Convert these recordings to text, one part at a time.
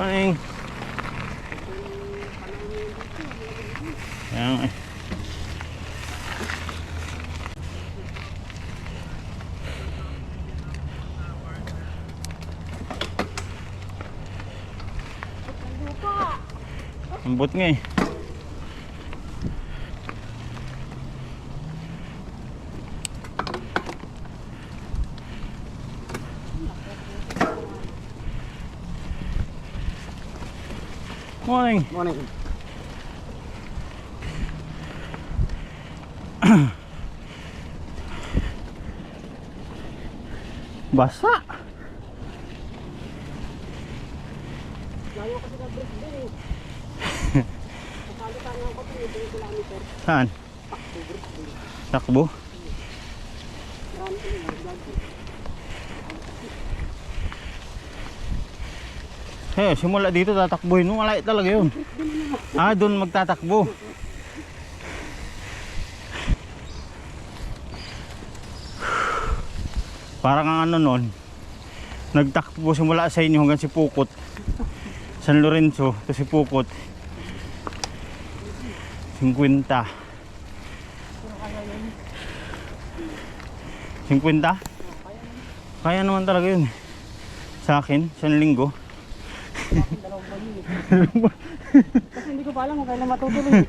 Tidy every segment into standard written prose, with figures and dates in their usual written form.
Morning. Ayan. Ambot nga eh. Morning. Morning. Basa. Layo kasi ng break din eh. Kasali tayo ng kapag 2 kilometer. Saan? Takbo. Simula dito tatakbuhin mo, malay talaga yun. Doon magtatakbo. Parang ang ano nun, nagtakbo simula sa inyo hanggang Sipukot, San Lorenzo to Sipukot 50. 50? Kaya naman talaga yun. Sa akin, isang linggo. Kasi hindi ko pa alam kung kailan matutuloy.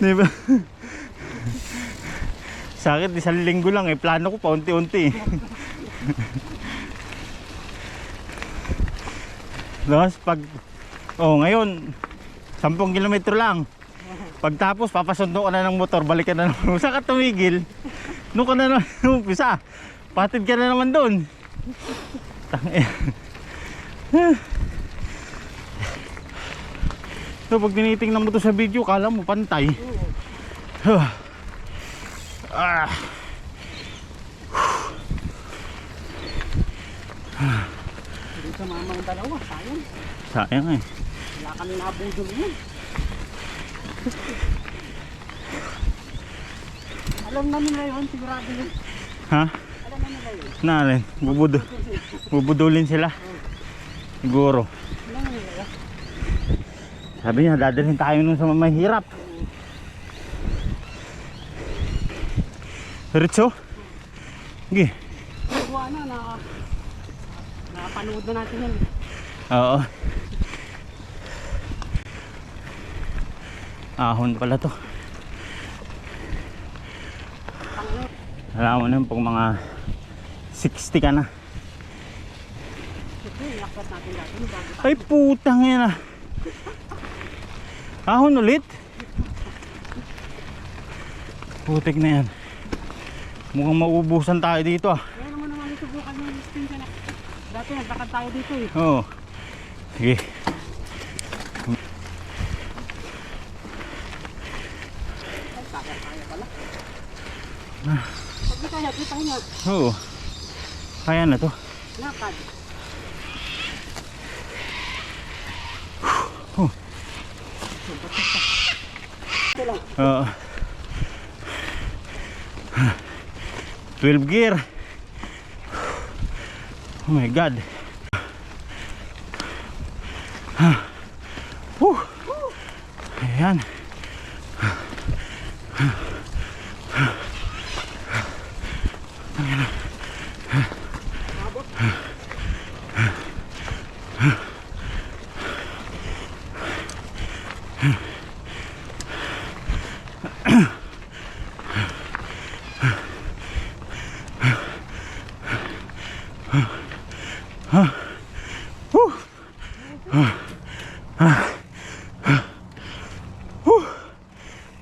Diba? Sa akin, isang linggo lang eh. Plano ko pa unti-unti. Tapos pag ngayon 10 kilometro lang. Pagtapos papasundo ka na ng motor, balik ka na naman. Saan ka tumigil? Doon ka na naman umpisa. Patid ka na naman doon. So pag tinitingnan mo to sa video, kala mo pantay. Hindi sa mama ang dalawa, sayang. Sayang eh. Wala kami nabudol yun. Alam na nila yun, sigurado yun. Ha? Alam na nila yun. Nalin, bubudulin sila. Siguro. Alam na nila yun. Sabi niya, dadalhin tayo nun sa mahirap. Ritso? Sige. Nagawa na, nakapanood na natin yan. Oo. Ahon pala to. Alam mo na pag mga 60 ka na. Ay putang yan ah. Ahon ulit. Putik na yan. Mukhang mauubusan tayo dito ah. Kaya naman subukan yung distance na. Dati naglakad tayo dito eh. Oo. Sige. Pag di kaya, di tayo nga. Oo. Kaya na to. Lakad. Oo. 12 gear. Oh my god. Ayan.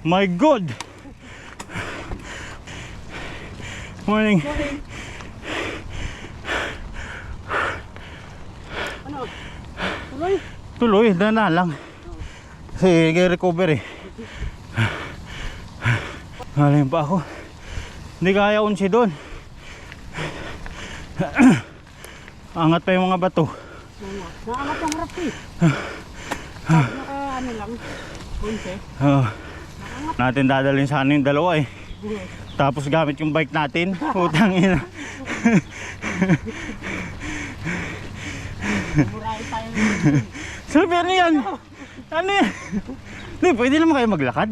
My God. Morning. Ano? Tuloy? Tuloy, dana lang. Kasi recover eh. Galing pa ako. Hindi kaya unsi doon. Angat pa yung mga bato. Naangat yung harap eh. Naka ano lang. Bunse. Natin dadalhin sana yung dalawa eh. Tapos gamit yung bike natin. Putang ina. Murahin tayo. Sabi, ano yan? Ano yan? Hindi, pwede naman kayo maglakad.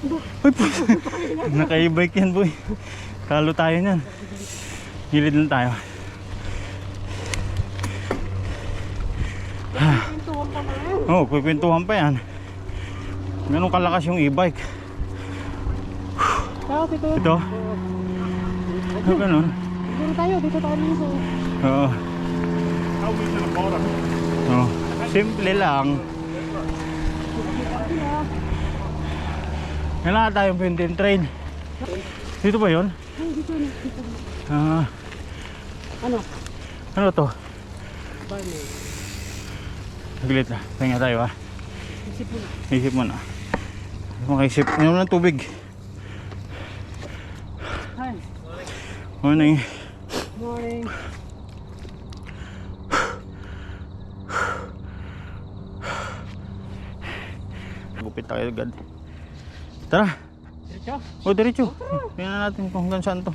Uy, naka-e-bike yan, boy. Talo tayo niyan. Gilid lang tayo. Pintuhan pa na yan. Oo, pipintuhan pa yan. Ganun kalakas yung e-bike. Tapos ito. Ito? Ano ganun? Dito tayo, dito tayo dito. Oo. Oh, simple lang. Kailangan tayong pintin train. Dito ba yun? Ay, dito na. Dito. Ah, Ano? ano to? Barney. Saglit na. Pahinga tayo ha. Isip mo na. Isip mo na. Makaisip. Inom ng tubig. Hi. Morning. Morning. Gupit tayo agad. Tara. Diretso. O, diretso. Tingnan natin kung hanggang saan to.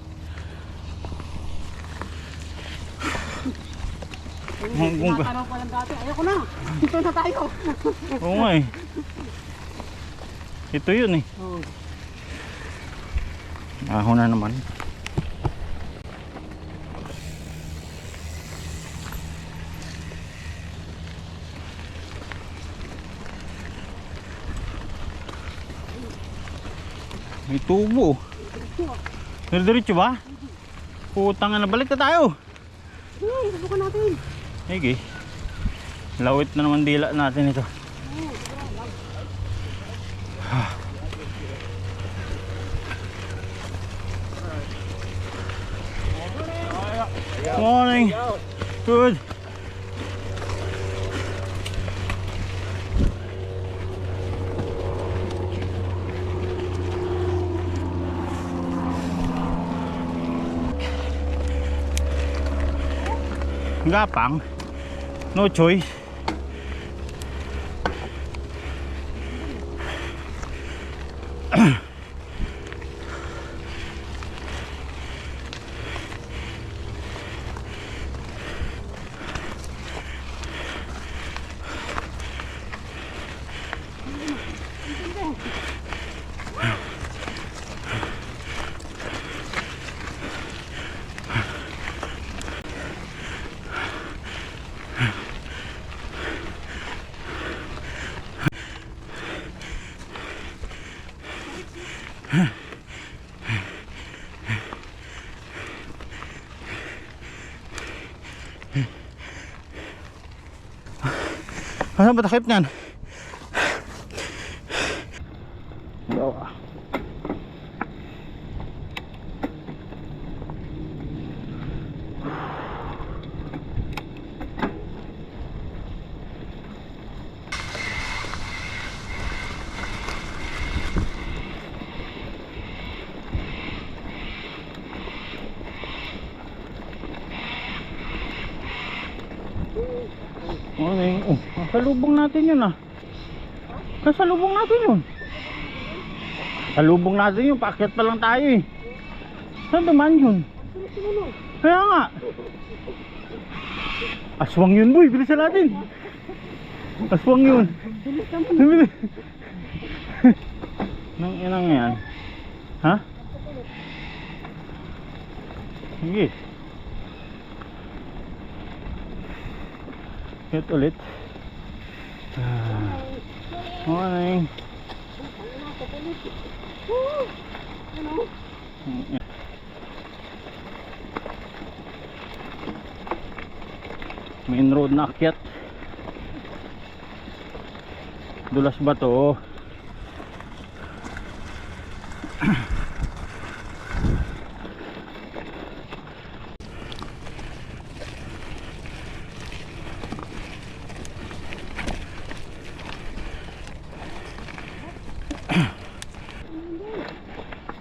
Tinatanong pa lang dati. Ayoko na. Dito na tayo. Oo nga eh. Ito yun eh. Oh. Ako na naman. May tubo. Diretso ba? Putang na, balik na tayo. Hey, subukan natin. Sige. Lawit na naman dila natin ito. Morning. Good. Gapang. No choice. Ano ba takip niyan? Bawa. Morning. Oh, kasalubong natin yun ah. Kasalubong natin yun. Kasalubong natin yun. Paakyat pa lang tayo eh. Saan naman yun? Kaya nga. Aswang yun boy. Bilisan natin. Aswang yun. Bilis. Nang inang yan. Ha? Sige. Hit ulit. Morning. Main road na akyat. Dulas ba to?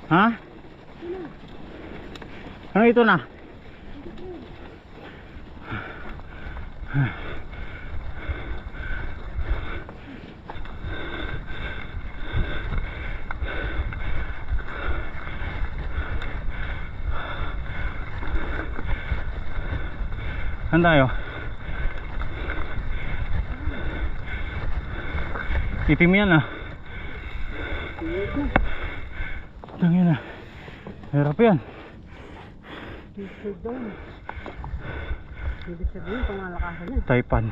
Ha? Ano ito na? Saan tayo? Itim yan ah. Tangin na. Hirap yan. T-shirt down. Hindi sabihin pangalakasan yan. Taipan.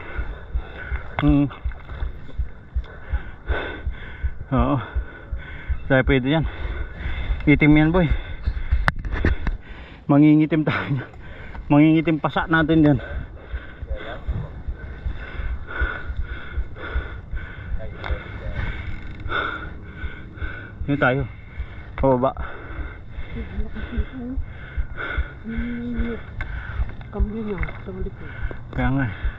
Oo. Dahil pwede yan. Itim yan boy. Mangingitim tayo. Mangingitim pasa natin yan. Yun tayo. Pababa. Kambyo niya sa balik ko. Kaya nga eh.